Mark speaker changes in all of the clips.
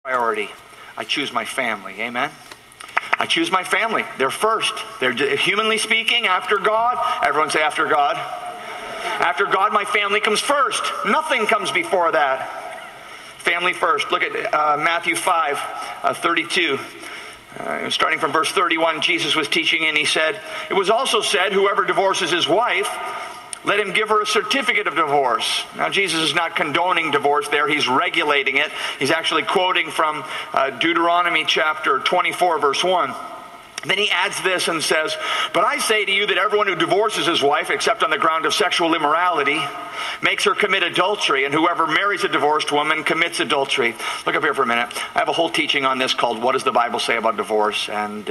Speaker 1: priority. I choose my family. Amen? I choose my family. They're first. They're, humanly speaking, after God. Everyone say after God. After God, my family comes first. Nothing comes before that. Family first. Look at Matthew 5:32. Starting from verse 31, Jesus was teaching and he said, "It was also said, whoever divorces his wife, let him give her a certificate of divorce." Now, Jesus is not condoning divorce there. He's regulating it. He's actually quoting from Deuteronomy chapter 24, verse 1. Then he adds this and says, "But I say to you that everyone who divorces his wife, except on the ground of sexual immorality, makes her commit adultery, and whoever marries a divorced woman commits adultery." Look up here for a minute. I have a whole teaching on this called "What Does the Bible Say About Divorce?" And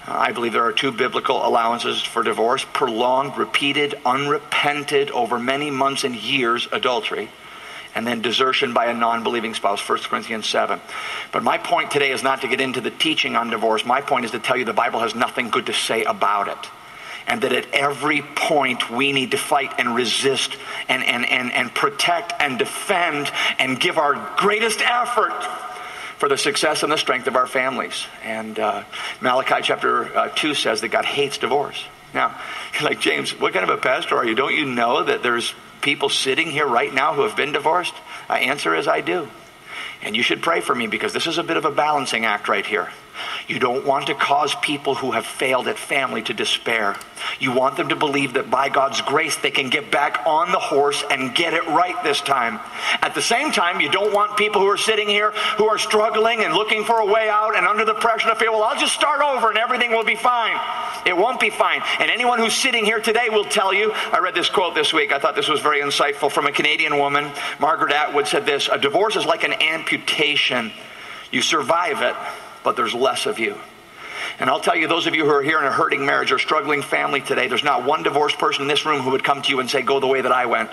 Speaker 1: I believe there are two biblical allowances for divorce: prolonged, repeated, unrepented, over many months and years adultery, and then desertion by a non-believing spouse, 1 Corinthians 7. But my point today is not to get into the teaching on divorce. My point is to tell you the Bible has nothing good to say about it. And that at every point we need to fight and resist and protect and defend and give our greatest effort for the success and the strength of our families. And Malachi chapter 2 says that God hates divorce. Now, you're like, "James, what kind of a pastor are you? Don't you know that there's people sitting here right now who have been divorced?" My answer is I do. And you should pray for me, because this is a bit of a balancing act right here. You don't want to cause people who have failed at family to despair. You want them to believe that by God's grace they can get back on the horse and get it right this time. At the same time, you don't want people who are sitting here who are struggling and looking for a way out and under the pressure to feel, "Well, I'll just start over and everything will be fine." It won't be fine. And anyone who's sitting here today will tell you, I read this quote this week, I thought this was very insightful, from a Canadian woman. Margaret Atwood said this: "A divorce is like an amputation. You survive it, but there's less of you." And I'll tell you, those of you who are here in a hurting marriage or struggling family today, there's not one divorced person in this room who would come to you and say, "Go the way that I went."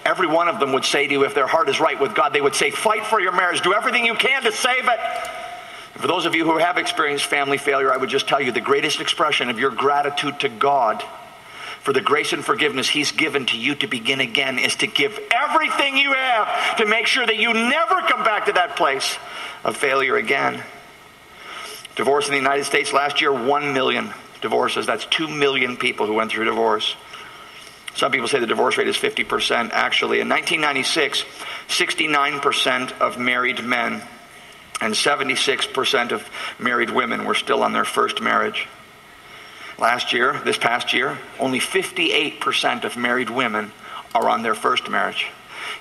Speaker 1: Every one of them would say to you, if their heart is right with God, they would say, "Fight for your marriage. Do everything you can to save it." And for those of you who have experienced family failure, I would just tell you the greatest expression of your gratitude to God for the grace and forgiveness He's given to you to begin again is to give everything you have to make sure that you never come back to that place of failure again. Divorce in the United States last year, 1 million divorces. That's 2 million people who went through divorce. Some people say the divorce rate is 50%. Actually, in 1996, 69% of married men and 76% of married women were still on their first marriage. Last year, this past year, only 58% of married women are on their first marriage.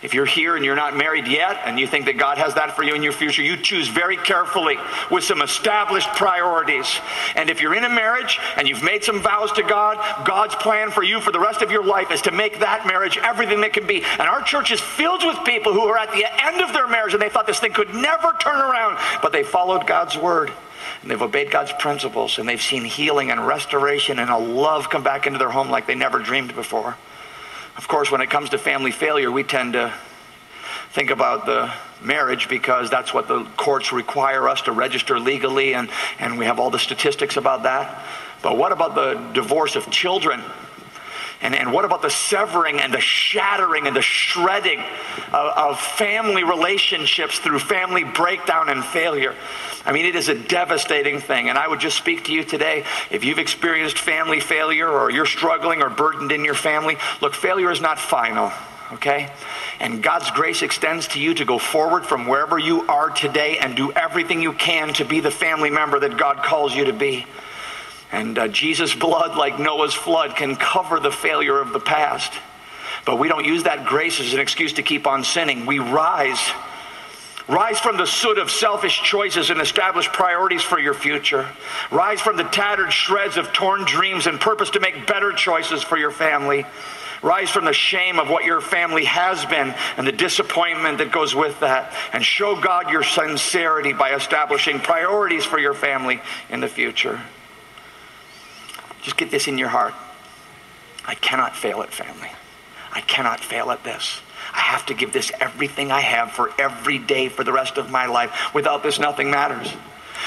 Speaker 1: If you're here and you're not married yet and you think that God has that for you in your future, you choose very carefully with some established priorities. And if you're in a marriage and you've made some vows to God, God's plan for you for the rest of your life is to make that marriage everything that can be. And our church is filled with people who are at the end of their marriage and they thought this thing could never turn around, but they followed God's word. And they've obeyed God's principles, and they've seen healing and restoration and a love come back into their home like they never dreamed before. Of course, when it comes to family failure, we tend to think about the marriage because that's what the courts require us to register legally, and we have all the statistics about that. But what about the divorce of children? And what about the severing and the shattering and the shredding of family relationships through family breakdown and failure? I mean, it is a devastating thing. And I would just speak to you today, if you've experienced family failure or you're struggling or burdened in your family, look, failure is not final, okay? And God's grace extends to you to go forward from wherever you are today and do everything you can to be the family member that God calls you to be. And Jesus' blood, like Noah's flood, can cover the failure of the past. But we don't use that grace as an excuse to keep on sinning. We rise from the soot of selfish choices and establish priorities for your future. Rise from the tattered shreds of torn dreams and purpose to make better choices for your family. Rise from the shame of what your family has been and the disappointment that goes with that. And show God your sincerity by establishing priorities for your family in the future. Just get this in your heart. I cannot fail at family. I cannot fail at this. I have to give this everything I have for every day for the rest of my life. Without this, nothing matters.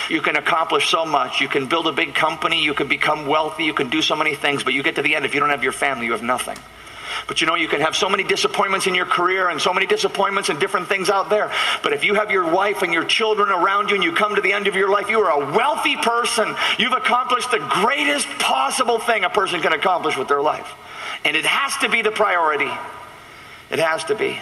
Speaker 1: You can accomplish so much. You can build a big company. You can become wealthy. You can do so many things. But you get to the end, if you don't have your family, you have nothing. But you know, you can have so many disappointments in your career and so many disappointments and different things out there. But if you have your wife and your children around you and you come to the end of your life, you are a wealthy person. You've accomplished the greatest possible thing a person can accomplish with their life. And it has to be the priority. It has to be.